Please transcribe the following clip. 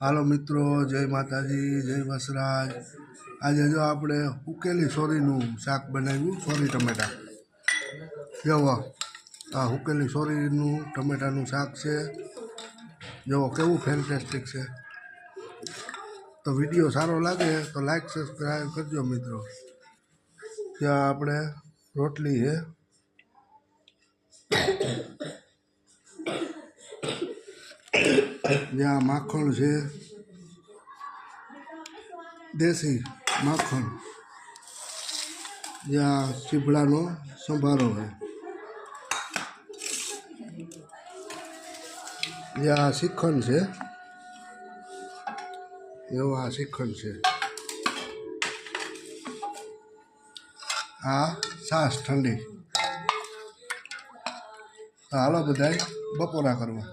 હાલો મિત્રો, જય માતાજી, જય વસરાજ। આજે જો આપણે ઉકેલી સોરીનું શાક બનાવ્યું, સોરી ટમેટા। જુઓ, આ ઉકેલી સોરીનું ટમેટાનું શાક છે। જુઓ કેવું ફેન્ટેસ્ટિક છે। તો વિડીયો સારો લાગે તો લાઈક સબસ્ક્રાઈબ કરજો મિત્રો। ત્યાં આપણે રોટલી છે, જ્યાં માખણ છે, દેશી માખણ, જ્યાં ચીભડાનો સંભારો છે, જ્યાં શ્રીખંડ છે, એવો આ શ્રીખંડ છે, આ છાશ ઠંડી। હાલો બધાય બપોરા કરવા।